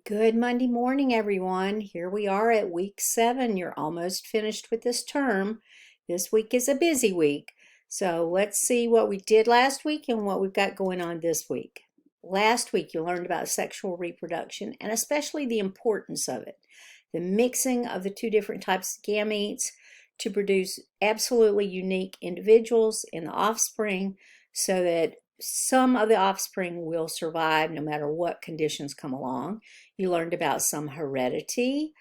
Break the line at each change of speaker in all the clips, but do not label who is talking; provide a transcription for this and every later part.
Good Monday morning, everyone. Here we are at week 7. You're almost finished with this term. This week is a busy week. So let's see what we did last week and what we've got going on this week. Last week, you learned about sexual reproduction and especially the importance of it. The mixing of the two different types of gametes to produce absolutely unique individuals in the offspring so that some of the offspring will survive no matter what conditions come along. You learned about some heredity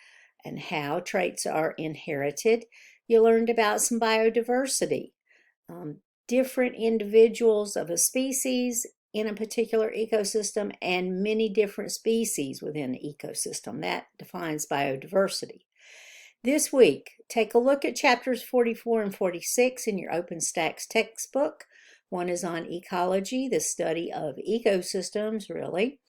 and how traits are inherited. You learned about some biodiversity, different individuals of a species in a particular ecosystem and many different species within the ecosystem. That defines biodiversity. This week, take a look at chapters 44 and 46 in your OpenStax textbook. One is on ecology, the study of ecosystems, really.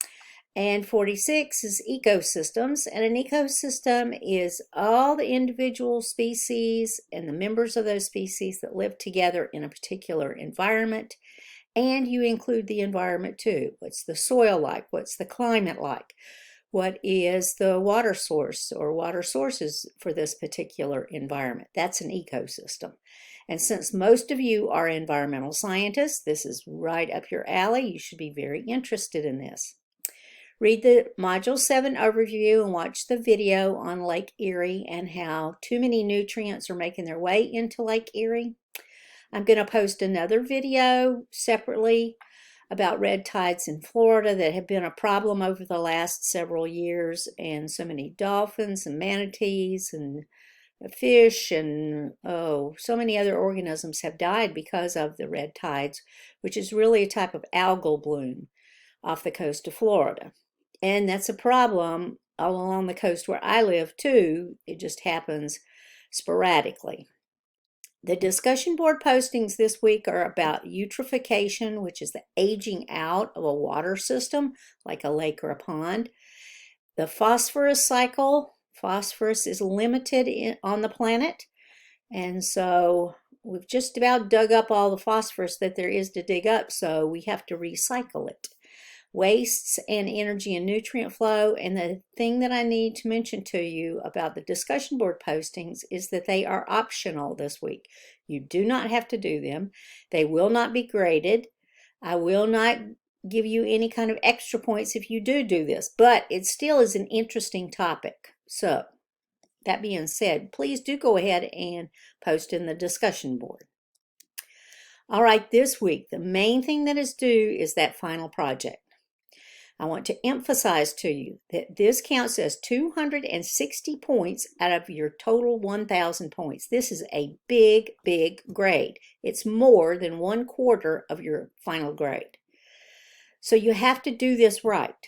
And 46 is ecosystems. And an ecosystem is all the individual species and the members of those species that live together in a particular environment. And you include the environment too. What's the soil like? What's the climate like? What is the water source or water sources for this particular environment? That's an ecosystem. And since most of you are environmental scientists, this is right up your alley. You should be very interested in this. Read the Module 7 overview and watch the video on Lake Erie and how too many nutrients are making their way into Lake Erie. I'm going to post another video separately about red tides in Florida that have been a problem over the last several years, and so many dolphins and manatees and fish and so many other organisms have died because of the red tides, which is really a type of algal bloom off the coast of Florida. And that's a problem all along the coast where I live too. It just happens sporadically. The discussion board postings this week are about eutrophication, which is the aging out of a water system, like a lake or a pond. The phosphorus cycle, phosphorus is limited on the planet, and so we've just about dug up all the phosphorus that there is to dig up, so we have to recycle it. Wastes and energy and nutrient flow, and the thing that I need to mention to you about the discussion board postings is that they are optional this week. You do not have to do them. They will not be graded. I will not give you any kind of extra points if you do this, but it still is an interesting topic. So, that being said, please do go ahead and post in the discussion board. All right, this week, the main thing that is due is that final project. I want to emphasize to you that this counts as 260 points out of your total 1,000 points. This is a big, big grade. It's more than 1/4 of your final grade. So you have to do this right,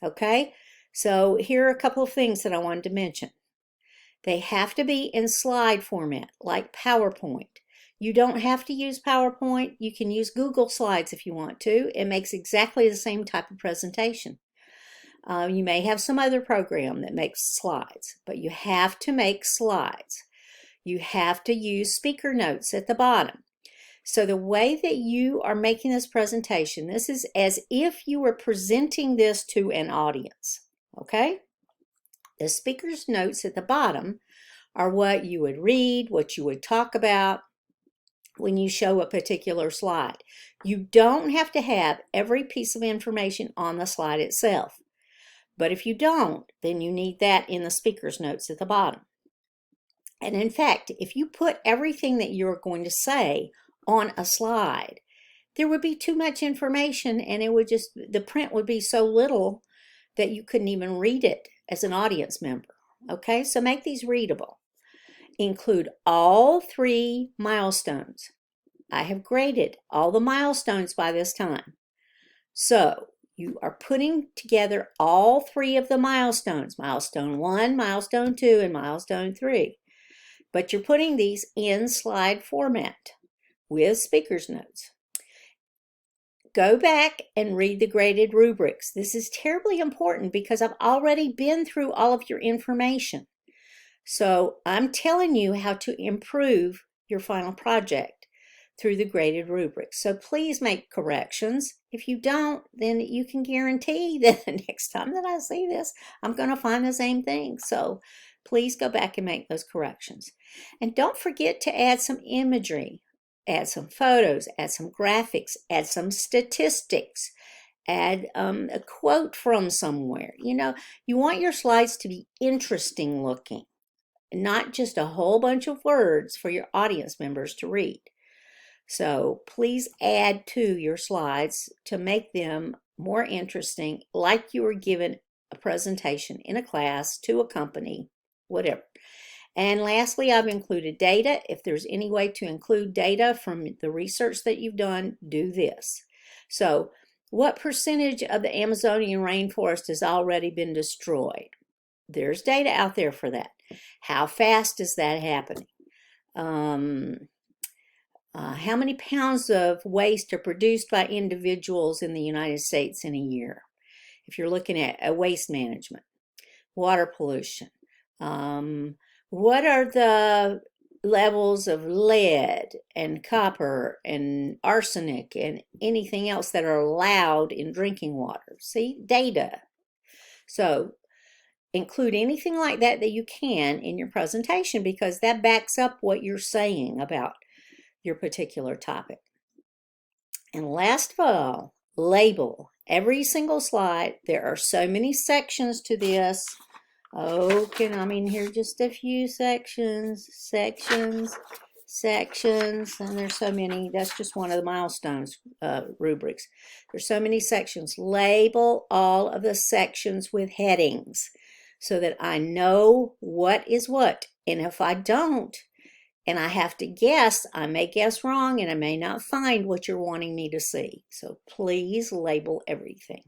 okay? So here are a couple of things that I wanted to mention. They have to be in slide format, like PowerPoint. You don't have to use PowerPoint. You can use Google Slides if you want to. It makes exactly the same type of presentation. You may have some other program that makes slides, but you have to make slides. You have to use speaker notes at the bottom. So the way that you are making this presentation, this is as if you were presenting this to an audience, okay? The speaker's notes at the bottom are what you would read, what you would talk about when you show a particular slide. You don't have to have every piece of information on the slide itself. But if you don't, then you need that in the speaker's notes at the bottom. And in fact, if you put everything that you're going to say on a slide, there would be too much information and the print would be so little that you couldn't even read it as an audience member. Okay, so make these readable. Include all 3 milestones. I have graded all the milestones by this time. So you are putting together all 3 of the milestones, milestone 1, milestone 2, and milestone 3. But you're putting these in slide format with speaker's notes. Go back and read the graded rubrics. This is terribly important because I've already been through all of your information. So I'm telling you how to improve your final project. through the graded rubrics. So please make corrections. If you don't, then you can guarantee that the next time that I see this, I'm going to find the same thing. So please go back and make those corrections. And don't forget to add some imagery, add some photos, add some graphics, add some statistics, add a quote from somewhere. You know, you want your slides to be interesting looking, not just a whole bunch of words for your audience members to read. So please add to your slides to make them more interesting, like you were given a presentation in a class to a company, whatever. And lastly, I've included data. If there's any way to include data from the research that you've done, do this. So what percentage of the Amazonian rainforest has already been destroyed? There's data out there for that. How fast is that happening? How many pounds of waste are produced by individuals in the United States in a year? If you're looking at waste management, water pollution, what are the levels of lead and copper and arsenic and anything else that are allowed in drinking water? See, data. So include anything like that that you can in your presentation, because that backs up what you're saying about your particular topic. And last of all, label every single slide. There are so many sections to this. Oh, here just a few sections, and there's so many. That's just one of the milestones rubrics. There's so many sections. Label all of the sections with headings so that I know what is what. And if I don't, and I have to guess, I may guess wrong and I may not find what you're wanting me to see. So please label everything.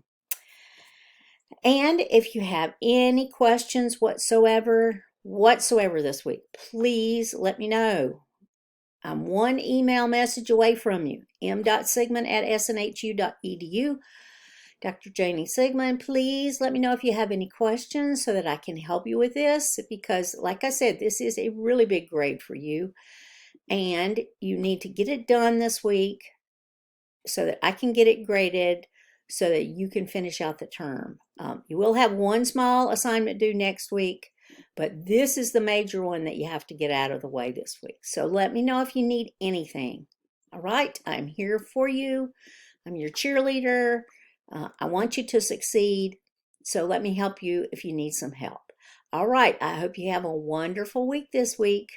And if you have any questions whatsoever this week, please let me know. I'm one email message away from you, m.sigmon@snhu.edu. Dr. Janie Sigmon, please let me know if you have any questions so that I can help you with this, because like I said, this is a really big grade for you and you need to get it done this week so that I can get it graded so that you can finish out the term. You will have one small assignment due next week, but this is the major one that you have to get out of the way this week. So let me know if you need anything. All right, I'm here for you. I'm your cheerleader. I want you to succeed, so let me help you if you need some help. All right, I hope you have a wonderful week this week.